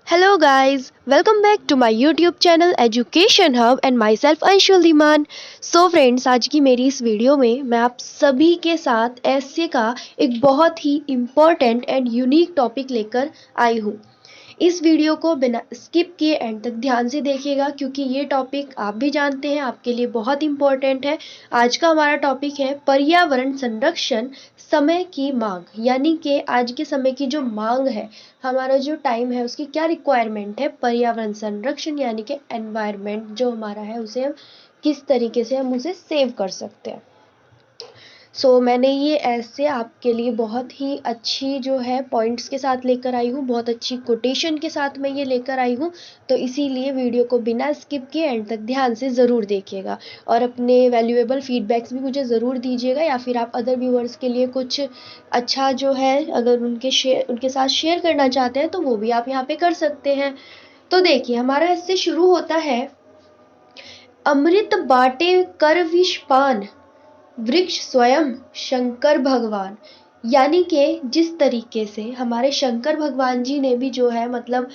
Hello guys, welcome back to my YouTube channel Education Hub and myself Anshul Dhiman। So friends, आज की मेरी इस video में मैं आप सभी के साथ एसए का एक बहुत ही इम्पोर्टेंट एंड यूनिक टॉपिक लेकर आई हूँ। इस वीडियो को बिना स्किप किए एंड तक ध्यान से देखिएगा क्योंकि ये टॉपिक आप भी जानते हैं आपके लिए बहुत इम्पोर्टेंट है। आज का हमारा टॉपिक है पर्यावरण संरक्षण, समय की मांग। यानी कि आज के समय की जो मांग है, हमारा जो टाइम है, उसकी क्या रिक्वायरमेंट है। पर्यावरण संरक्षण यानी कि एनवायरनमेंट जो हमारा है उसे हम किस तरीके से हम उसे सेव कर सकते हैं। मैंने ये ऐसे आपके लिए बहुत ही अच्छी जो है पॉइंट्स के साथ लेकर आई हूँ, बहुत अच्छी कोटेशन के साथ मैं ये लेकर आई हूँ। तो इसीलिए वीडियो को बिना स्किप किए एंड तक ध्यान से ज़रूर देखिएगा और अपने वैल्यूएबल फीडबैक्स भी मुझे ज़रूर दीजिएगा, या फिर आप अदर व्यूअर्स के लिए कुछ अच्छा जो है अगर उनके साथ शेयर करना चाहते हैं तो वो भी आप यहाँ पे कर सकते हैं। तो देखिए, हमारा इससे शुरू होता है, अमृत बाटे कर विष पान, वृक्ष स्वयं शंकर भगवान। यानी कि जिस तरीके से हमारे शंकर भगवान जी ने भी जो है मतलब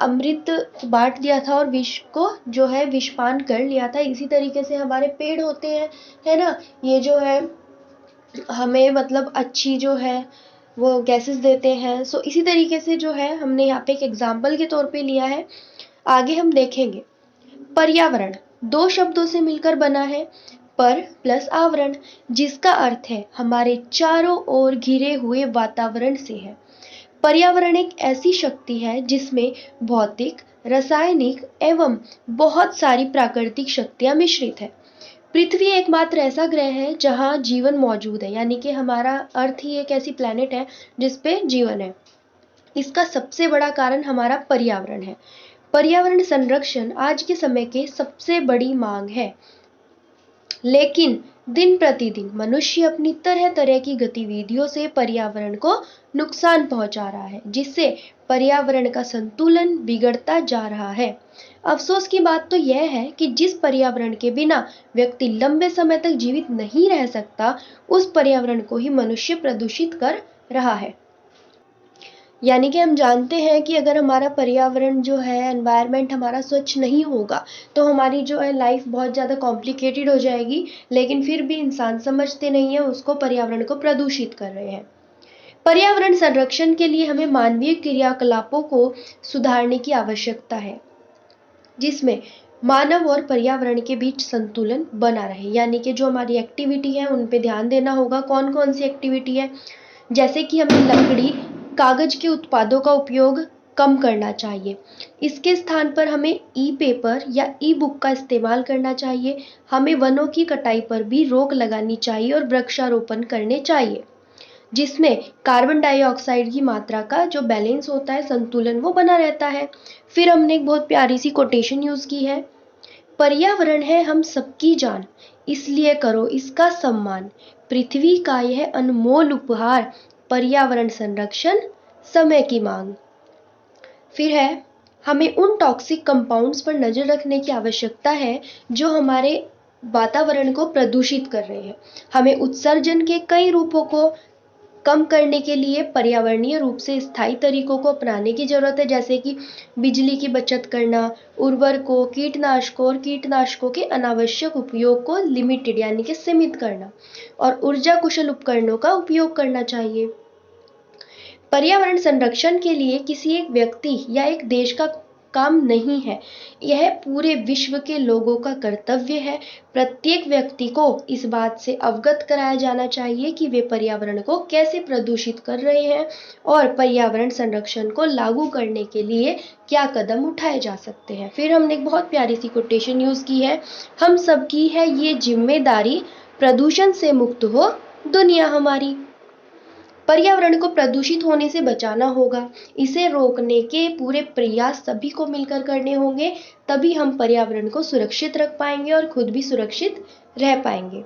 अमृत बांट दिया था और विष को जो है विषपान कर लिया था, इसी तरीके से हमारे पेड़ होते हैं, है ना। ये जो है हमें मतलब अच्छी जो है वो गैसेस देते हैं। इसी तरीके से जो है हमने यहाँ पे एक एग्जाम्पल के तौर पे लिया है। आगे हम देखेंगे, पर्यावरण दो शब्दों से मिलकर बना है, पर प्लस आवरण, जिसका अर्थ है हमारे चारों ओर घिरे हुए वातावरण से है। पर्यावरण एक ऐसी शक्ति है जिसमें भौतिक, रासायनिक एवं बहुत सारी प्राकृतिक शक्तियां मिश्रित है। पृथ्वी एकमात्र ऐसा ग्रह है जहां जीवन मौजूद है, यानी कि हमारा अर्थ ही एक ऐसी प्लेनेट है जिसपे जीवन है। इसका सबसे बड़ा कारण हमारा पर्यावरण है। पर्यावरण संरक्षण आज के समय के सबसे बड़ी मांग है, लेकिन दिन प्रतिदिन मनुष्य अपनी तरह तरह की गतिविधियों से पर्यावरण को नुकसान पहुंचा रहा है, जिससे पर्यावरण का संतुलन बिगड़ता जा रहा है। अफसोस की बात तो यह है कि जिस पर्यावरण के बिना व्यक्ति लंबे समय तक जीवित नहीं रह सकता, उस पर्यावरण को ही मनुष्य प्रदूषित कर रहा है। यानी कि हम जानते हैं कि अगर हमारा पर्यावरण जो है, एनवायरनमेंट हमारा स्वच्छ नहीं होगा तो हमारी जो है लाइफ बहुत ज़्यादा कॉम्प्लिकेटेड हो जाएगी। लेकिन फिर भी इंसान समझते नहीं है, उसको पर्यावरण को प्रदूषित कर रहे हैं। पर्यावरण संरक्षण के लिए हमें मानवीय क्रियाकलापों को सुधारने की आवश्यकता है, जिसमें मानव और पर्यावरण के बीच संतुलन बना रहे। यानी कि जो हमारी एक्टिविटी है उन पे ध्यान देना होगा। कौन कौन सी एक्टिविटी है, जैसे कि हमें लकड़ी, कागज के उत्पादों का उपयोग कम करना चाहिए। इसके स्थान पर हमें ई पेपर या ई बुक का इस्तेमाल करना चाहिए। हमें वनों की कटाई पर भी रोक लगानी चाहिए और वृक्षारोपण करने चाहिए, जिसमें कार्बन डाइऑक्साइड की मात्रा का जो बैलेंस होता है, संतुलन, वो बना रहता है। फिर हमने एक बहुत प्यारी सी कोटेशन यूज की है, पर्यावरण है हम सबकी जान, इसलिए करो इसका सम्मान। पृथ्वी का यह अनमोल उपहार, पर्यावरण संरक्षण, समय की मांग। फिर है, हमें उन टॉक्सिक कंपाउंड्स पर नजर रखने की आवश्यकता है जो हमारे वातावरण को प्रदूषित कर रहे हैं। हमें उत्सर्जन के कई रूपों को कम करने के लिए पर्यावरणीय रूप से स्थायी तरीकों को अपनाने की जरूरत है, जैसे कि बिजली की बचत करना, उर्वरकों, कीटनाशकों और कीटनाशकों के अनावश्यक उपयोग को लिमिटेड यानी कि सीमित करना, और ऊर्जा कुशल उपकरणों का उपयोग करना चाहिए। पर्यावरण संरक्षण के लिए किसी एक व्यक्ति या एक देश का काम नहीं है, यह पूरे विश्व के लोगों का कर्तव्य है। प्रत्येक व्यक्ति को इस बात से अवगत कराया जाना चाहिए कि वे पर्यावरण को कैसे प्रदूषित कर रहे हैं और पर्यावरण संरक्षण को लागू करने के लिए क्या कदम उठाए जा सकते हैं। फिर हमने एक बहुत प्यारी सी कोटेशन यूज की है, हम सबकी है ये जिम्मेदारी, प्रदूषण से मुक्त हो दुनिया हमारी। पर्यावरण को प्रदूषित होने से बचाना होगा, इसे रोकने के पूरे प्रयास सभी को मिलकर करने होंगे, तभी हम पर्यावरण को सुरक्षित रख पाएंगे और खुद भी सुरक्षित रह पाएंगे।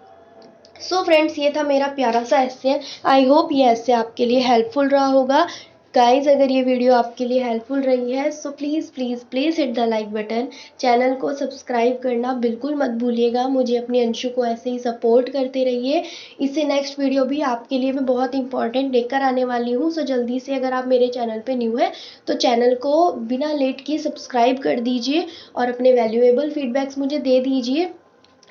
फ्रेंड्स, ये था मेरा प्यारा सा एस्से। आई होप ये एस्से आपके लिए हेल्पफुल रहा होगा। गाइस, अगर ये वीडियो आपके लिए हेल्पफुल रही है so please please please hit the like button. Channel को सब्सक्राइब करना बिल्कुल मत भूलिएगा। मुझे अपनी अंशु को ऐसे ही सपोर्ट करते रहिए। इससे नेक्स्ट वीडियो भी आपके लिए मैं बहुत इंपॉर्टेंट लेकर आने वाली हूँ। सो जल्दी से अगर आप मेरे चैनल पे न्यू है तो चैनल को बिना लेट किए सब्सक्राइब कर दीजिए और अपने वैल्यूएबल फीडबैक्स मुझे दे दीजिए,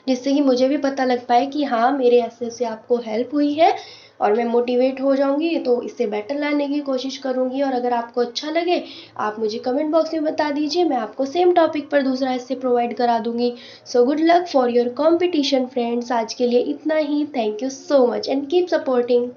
जिससे कि मुझे भी पता लग पाए कि हाँ, मेरे ऐसे से आपको हेल्प हुई है और मैं मोटिवेट हो जाऊंगी तो इससे बेटर लाने की कोशिश करूंगी। और अगर आपको अच्छा लगे आप मुझे कमेंट बॉक्स में बता दीजिए, मैं आपको सेम टॉपिक पर दूसरा ऐसे प्रोवाइड करा दूंगी। So good luck for your competition friends. आज के लिए इतना ही। Thank you so much and keep supporting.